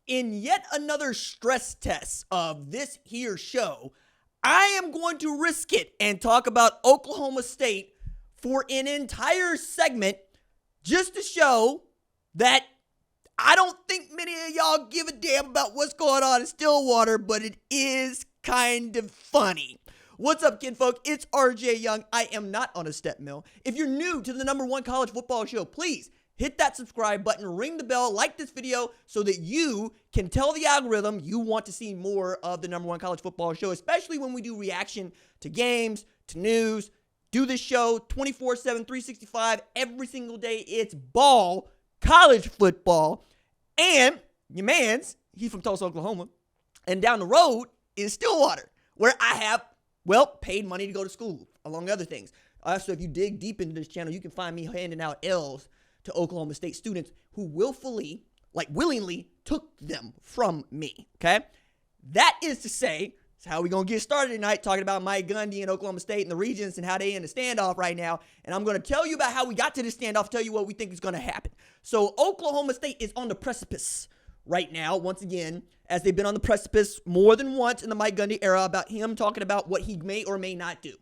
In yet another stress test of this here show, I am going to risk it and talk about Oklahoma State for an entire segment just to show that I don't think many of y'all give a damn about what's going on in Stillwater, but it is kind of funny. What's up, kinfolk? It's RJ Young. I am not on a step mill. If you're new to the #1 college football show, please hit that subscribe button, ring the bell, like this video so that you can tell the algorithm you want to see more of the #1 college football show, especially when we do reaction to games, to news. Do this show 24/7, 365, every single day. It's ball, college football, and your man's, he's from Tulsa, Oklahoma, and down the road is Stillwater, where I have, paid money to go to school, along other things. So if you dig deep into this channel, you can find me handing out L's to Oklahoma State students who willingly took them from me, okay? That is to say, that's how we're going to get started tonight, talking about Mike Gundy and Oklahoma State and the Regents and how they in the standoff right now. And I'm going to tell you about how we got to this standoff, tell you what we think is going to happen. So Oklahoma State is on the precipice right now, once again, as they've been on the precipice more than once in the Mike Gundy era about him talking about what he may or may not do.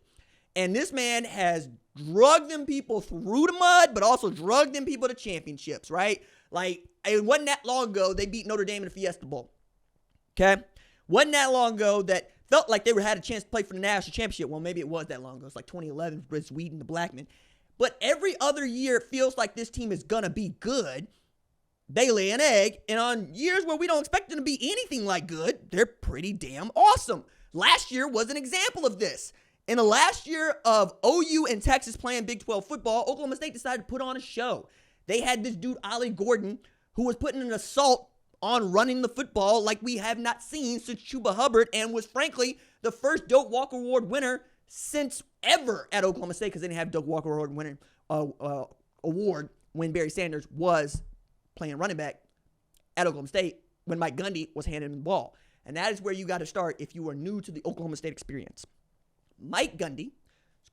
And this man has drugged them people through the mud, but also drugged them people to championships, right? Like, it wasn't that long ago they beat Notre Dame in the Fiesta Bowl, okay? Wasn't that long ago that felt like they had a chance to play for the national championship. Well, maybe it was that long ago. It's like 2011 for Sweden, the Blackman. But every other year, it feels like this team is going to be good. They lay an egg, and on years where we don't expect them to be anything like good, they're pretty damn awesome. Last year was an example of this. In the last year of OU and Texas playing Big 12 football, Oklahoma State decided to put on a show. They had this dude, Ollie Gordon, who was putting an assault on running the football like we have not seen since Chuba Hubbard, and was frankly the first Doak Walker Award winner since ever at Oklahoma State, because they didn't have Doak Walker Award winner award when Barry Sanders was playing running back at Oklahoma State when Mike Gundy was handing him the ball. And that is where you got to start if you are new to the Oklahoma State experience. Mike Gundy,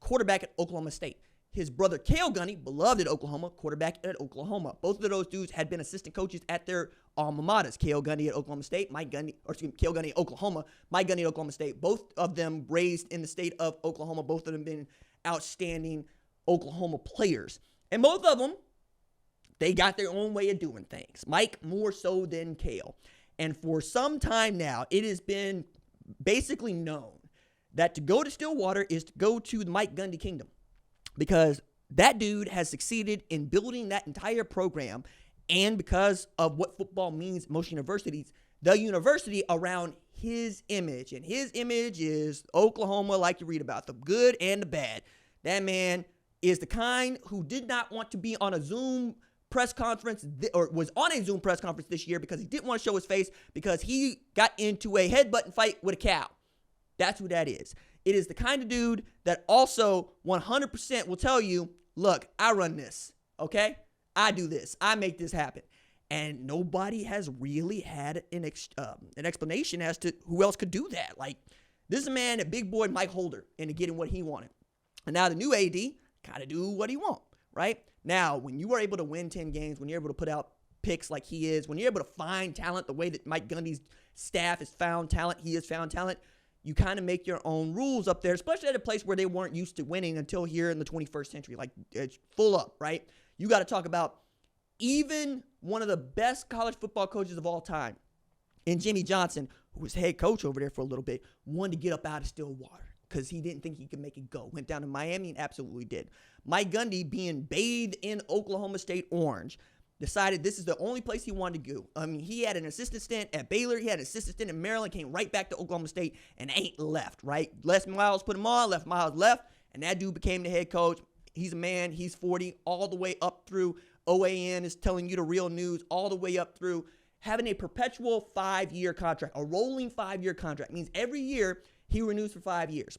quarterback at Oklahoma State. His brother, Cale Gundy, beloved at Oklahoma, quarterback at Oklahoma. Both of those dudes had been assistant coaches at their alma maters. Cale Gundy at Oklahoma State, Cale Gundy at Oklahoma, Mike Gundy at Oklahoma State. Both of them raised in the state of Oklahoma. Both of them been outstanding Oklahoma players. And both of them, they got their own way of doing things. Mike more so than Cale. And for some time now, it has been basically known that to go to Stillwater is to go to the Mike Gundy kingdom, because that dude has succeeded in building that entire program, and because of what football means at most universities, the university around his image. And his image is Oklahoma, like you read about, the good and the bad. That man is the kind who did not want to be on a Zoom press conference, or was on a Zoom press conference this year because he didn't want to show his face because he got into a headbutting fight with a cow. That's who that is. It is the kind of dude that also 100% will tell you, look, I run this, okay? I do this. I make this happen. And nobody has really had an explanation as to who else could do that. Like, this is a man that big boy Mike Holder into getting what he wanted. And now the new AD kind of do what he want, right? Now, when you are able to win 10 games, when you're able to put out picks like he is, when you're able to find talent the way that Mike Gundy's staff has found talent, he has found talent, you kind of make your own rules up there, especially at a place where they weren't used to winning until here in the 21st century. Like, it's full up, right? You got to talk about even one of the best college football coaches of all time, and Jimmy Johnson, who was head coach over there for a little bit, wanted to get up out of Stillwater because he didn't think he could make it go. Went down to Miami and absolutely did. Mike Gundy, being bathed in Oklahoma State orange, decided this is the only place he wanted to go. I mean, he had an assistant stint at Baylor. He had an assistant stint in Maryland, came right back to Oklahoma State, and ain't left, right? Les Miles put him on, left Miles left, and that dude became the head coach. He's a man. He's 40, all the way up through OAN is telling you the real news, all the way up through having a perpetual 5-year contract, a rolling 5-year contract. It means every year he renews for 5 years.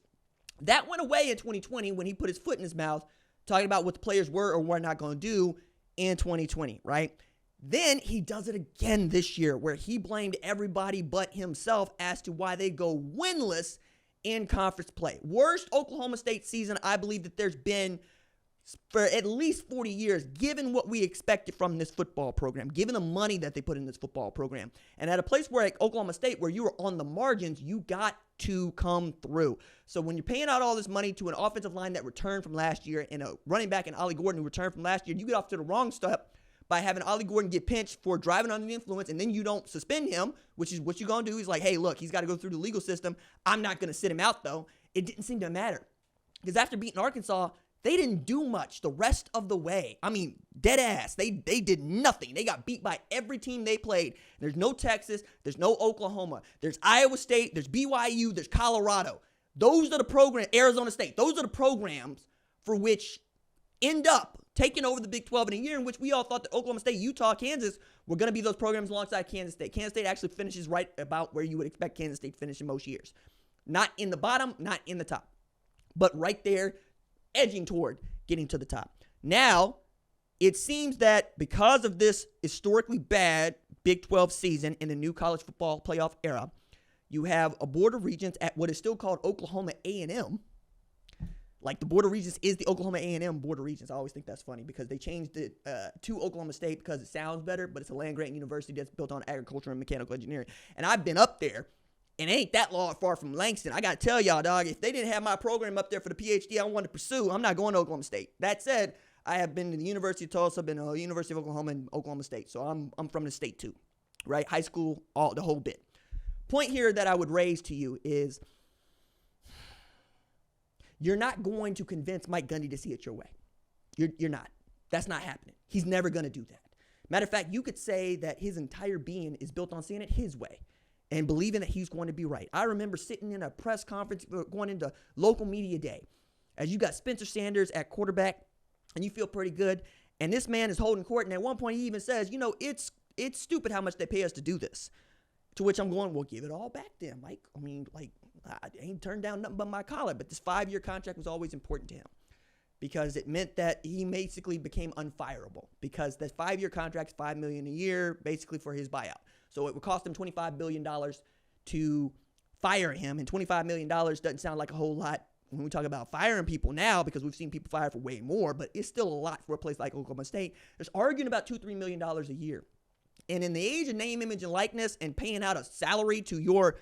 That went away in 2020 when he put his foot in his mouth, talking about what the players were or were not going to do in 2020, right? Then he does it again this year, where he blamed everybody but himself as to why they go winless in conference play. Worst Oklahoma State season I believe that there's been for at least 40 years, given what we expected from this football program, given the money that they put in this football program. And at a place where like Oklahoma State, where you were on the margins, you got to come through. So when you're paying out all this money to an offensive line that returned from last year and a running back in Ollie Gordon who returned from last year, you get off to the wrong step by having Ollie Gordon get pinched for driving under the influence, and then you don't suspend him, which is what you're going to do. He's like, hey, look, he's got to go through the legal system. I'm not going to sit him out, though. It didn't seem to matter. Because after beating Arkansas, they didn't do much the rest of the way. I mean, dead ass. They did nothing. They got beat by every team they played. There's no Texas. There's no Oklahoma. There's Iowa State. There's BYU. There's Colorado. Those are the programs, Arizona State. Those are the programs for which end up taking over the Big 12 in a year in which we all thought that Oklahoma State, Utah, Kansas were going to be those programs alongside Kansas State. Kansas State actually finishes right about where you would expect Kansas State to finish in most years. Not in the bottom, not in the top, but right there, edging toward getting to the top. Now, it seems that because of this historically bad Big 12 season in the new college football playoff era, you have a board of regents at what is still called Oklahoma A&M. Like the Board of Regents is the Oklahoma A&M Board of Regents. I always think that's funny because they changed it to Oklahoma State because it sounds better, but it's a land-grant university that's built on agriculture and mechanical engineering. And I've been up there, and it ain't that far from Langston. I got to tell y'all, dog, if they didn't have my program up there for the PhD I wanted to pursue, I'm not going to Oklahoma State. That said, I have been to the University of Tulsa, been to the University of Oklahoma and Oklahoma State, so I'm from the state too, right? High school, the whole bit. Point here that I would raise to you is you're not going to convince Mike Gundy to see it your way. You're not. That's not happening. He's never going to do that. Matter of fact, you could say that his entire being is built on seeing it his way and believing that he's going to be right. I remember sitting in a press conference going into local media day as you got Spencer Sanders at quarterback and you feel pretty good. And this man is holding court. And at one point he even says, you know, it's stupid how much they pay us to do this. To which I'm going, well, give it all back then, Mike. I mean, like, I ain't turned down nothing but my collar, but this 5-year contract was always important to him because it meant that he basically became unfireable because that 5-year contract's $5 million a year basically for his buyout. So it would cost him $25 billion to fire him, and $25 million doesn't sound like a whole lot when we talk about firing people now because we've seen people fired for way more, but it's still a lot for a place like Oklahoma State. There's arguing about $2-3 million a year. And in the age of name, image, and likeness and paying out a salary to your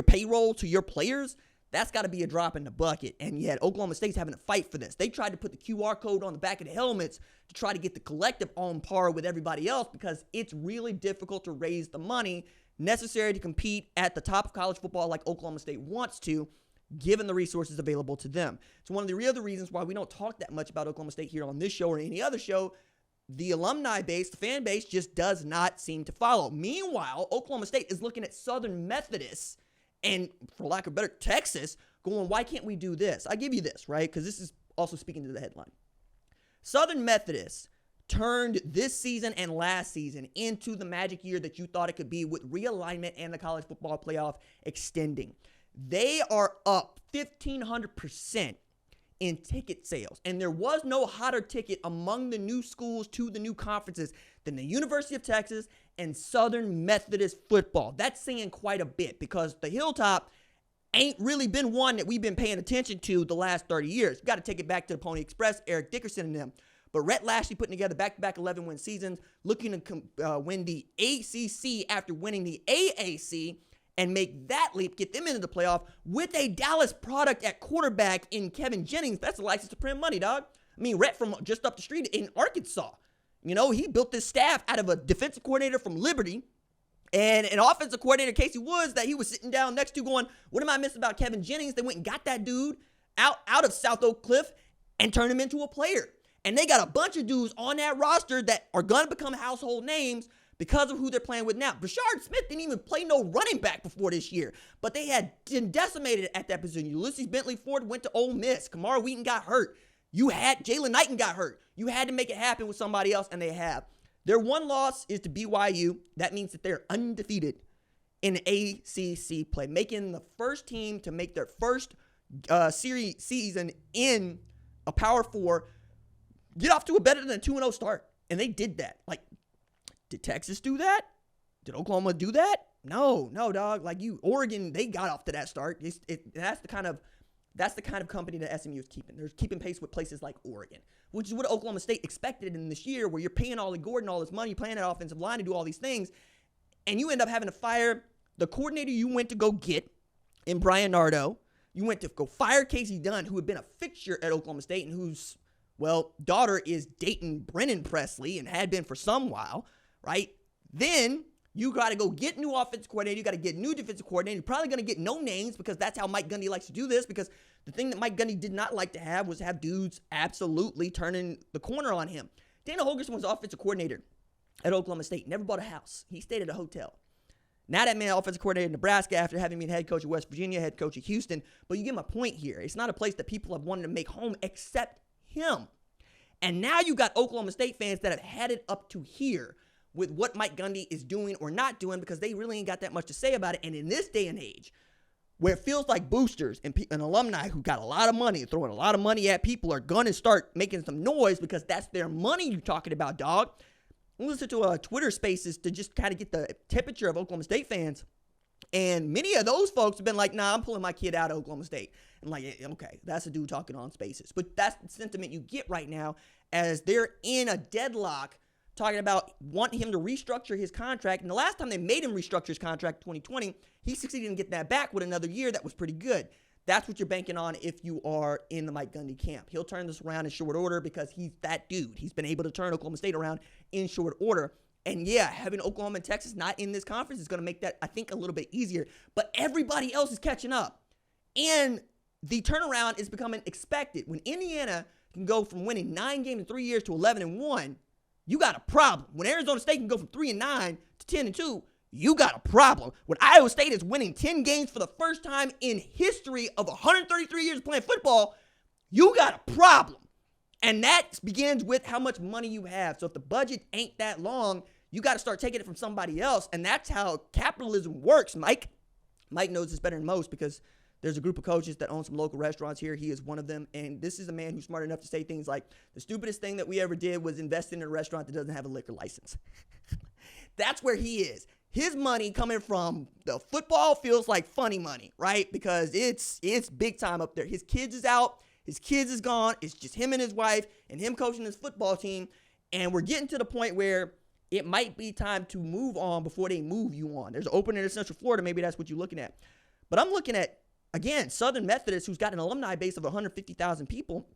payroll to your players, that's got to be a drop in the bucket. And yet Oklahoma State's having to fight for this. They tried to put the QR code on the back of the helmets to try to get the collective on par with everybody else because it's really difficult to raise the money necessary to compete at the top of college football like Oklahoma State wants to, given the resources available to them. It's one of the other reasons why we don't talk that much about Oklahoma State here on this show or any other show. The alumni base, the fan base, just does not seem to follow. Meanwhile, Oklahoma State is looking at Southern Methodist and, for lack of better, Texas, going, why can't we do this? I give you this, right? Because this is also speaking to the headline. Southern Methodist turned this season and last season into the magic year that you thought it could be with realignment and the college football playoff extending. They are up 1,500% in ticket sales. And there was no hotter ticket among the new schools to the new conferences than the University of Texas and Southern Methodist football. That's saying quite a bit because the Hilltop ain't really been one that we've been paying attention to the last 30 years. Got to take it back to the Pony Express, Eric Dickerson and them. But Rhett Lashley putting together back-to-back 11-win seasons, looking to win the ACC after winning the AAC, and make that leap, get them into the playoff with a Dallas product at quarterback in Kevin Jennings. That's a license to print money, dog. I mean, Rhett from just up the street in Arkansas. You know, he built this staff out of a defensive coordinator from Liberty and an offensive coordinator, Casey Woods, that he was sitting down next to going, what am I missing about Kevin Jennings? They went and got that dude out of South Oak Cliff and turned him into a player. And they got a bunch of dudes on that roster that are going to become household names because of who they're playing with now. Brashard Smith didn't even play no running back before this year, but they had decimated at that position. Ulysses Bentley Ford went to Ole Miss. Kamara Wheaton got hurt. You had Jalen Knighton got hurt. You had to make it happen with somebody else, and they have. Their one loss is to BYU. That means that they're undefeated in ACC play, making the first team to make their first series season in a Power 4 get off to a better than a 2-0 start. And they did that. Like, did Texas do that? Did Oklahoma do that? No, dog. Like Oregon, they got off to that start. That's the kind of That's the kind of company that SMU is keeping. They're keeping pace with places like Oregon, which is what Oklahoma State expected in this year, where you're paying Ollie Gordon all this money, playing that offensive line to do all these things, and you end up having to fire the coordinator you went to go get in Brian Nardo. You went to go fire Casey Dunn, who had been a fixture at Oklahoma State and whose, daughter is dating Brennan Presley and had been for some while, right? Then you got to go get new offensive coordinator. You got to get new defensive coordinator. You're probably going to get no names because that's how Mike Gundy likes to do this, because the thing that Mike Gundy did not like to have was have dudes absolutely turning the corner on him. Dana Holgorsen was offensive coordinator at Oklahoma State. Never bought a house. He stayed at a hotel. Now that man offensive coordinator in Nebraska after having been head coach of West Virginia, head coach of Houston. But you get my point here. It's not a place that people have wanted to make home except him. And now you got Oklahoma State fans that have had it up to here with what Mike Gundy is doing or not doing, because they really ain't got that much to say about it. And in this day and age, where it feels like boosters and alumni who got a lot of money, throwing a lot of money at people, are going to start making some noise because that's their money you're talking about, dog. Listen to Twitter Spaces to just kind of get the temperature of Oklahoma State fans. And many of those folks have been like, nah, I'm pulling my kid out of Oklahoma State. And like, okay, that's a dude talking on Spaces. But that's the sentiment you get right now as they're in a deadlock talking about wanting him to restructure his contract. And the last time they made him restructure his contract, 2020, he succeeded in getting that back with another year that was pretty good. That's what you're banking on if you are in the Mike Gundy camp. He'll turn this around in short order because he's that dude. He's been able to turn Oklahoma State around in short order. And yeah, having Oklahoma and Texas not in this conference is going to make that, I think, a little bit easier. But everybody else is catching up. And the turnaround is becoming expected. When Indiana can go from winning 9 games in 3 years to 11-1, you got a problem. When Arizona State can go from 3-9 to 10-2, you got a problem. When Iowa State is winning 10 games for the first time in history of 133 years of playing football, you got a problem. And that begins with how much money you have. So if the budget ain't that long, you got to start taking it from somebody else. And that's how capitalism works, Mike. Mike knows this better than most because there's a group of coaches that own some local restaurants here. He is one of them. And this is a man who's smart enough to say things like, the stupidest thing that we ever did was invest in a restaurant that doesn't have a liquor license. That's where he is. His money coming from the football feels like funny money, right? Because it's big time up there. His kids is out. His kids is gone. It's just him and his wife and him coaching his football team. And we're getting to the point where it might be time to move on before they move you on. There's an opening in Central Florida. Maybe that's what you're looking at. But I'm looking at, again, Southern Methodist, who's got an alumni base of 150,000 people,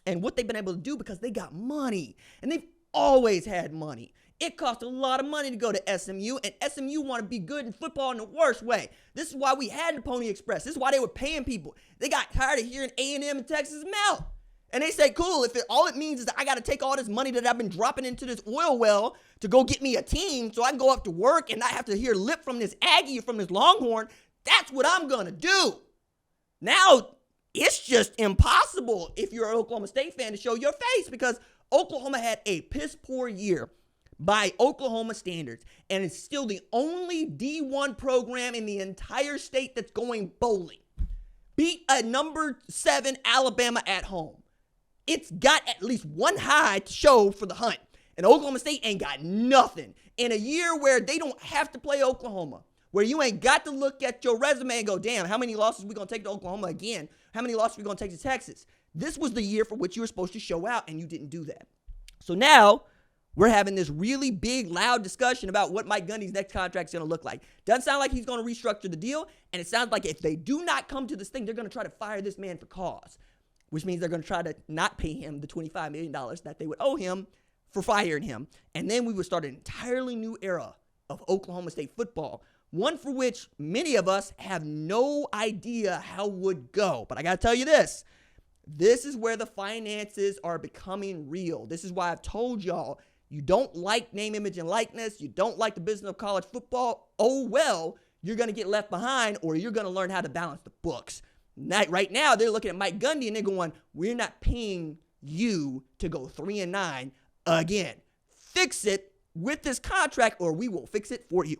and what they've been able to do because they got money. And they've always had money. It costs a lot of money to go to SMU, and SMU want to be good in football in the worst way. This is why we had the Pony Express. This is why they were paying people. They got tired of hearing A&M and Texas melt. And they say, cool, if all it means is that I got to take all this money that I've been dropping into this oil well to go get me a team so I can go up to work and not have to hear lip from this Aggie or from this Longhorn, that's what I'm going to do. Now, it's just impossible if you're an Oklahoma State fan to show your face because Oklahoma had a piss poor year by Oklahoma standards, and it's still the only D1 program in the entire state that's going bowling. Beat a number 7 Alabama at home. It's got at least one high to show for the hunt, and Oklahoma State ain't got nothing. In a year where they don't have to play Oklahoma, where you ain't got to look at your resume and go, damn, how many losses we going to take to Oklahoma again? How many losses we going to take to Texas? This was the year for which you were supposed to show out, and you didn't do that. So now we're having this really big, loud discussion about what Mike Gundy's next contract is going to look like. Doesn't sound like he's going to restructure the deal, and it sounds like if they do not come to this thing, they're going to try to fire this man for cause, which means they're going to try to not pay him the $25 million that they would owe him for firing him. And then we would start an entirely new era of Oklahoma State football, one for which many of us have no idea how would go. But I got to tell you this. This is where the finances are becoming real. This is why I've told y'all, you don't like name, image, and likeness. You don't like the business of college football. Oh, well, you're going to get left behind or you're going to learn how to balance the books. Right now, they're looking at Mike Gundy and they're going, we're not paying you to go 3-9 again. Fix it with this contract or we will fix it for you.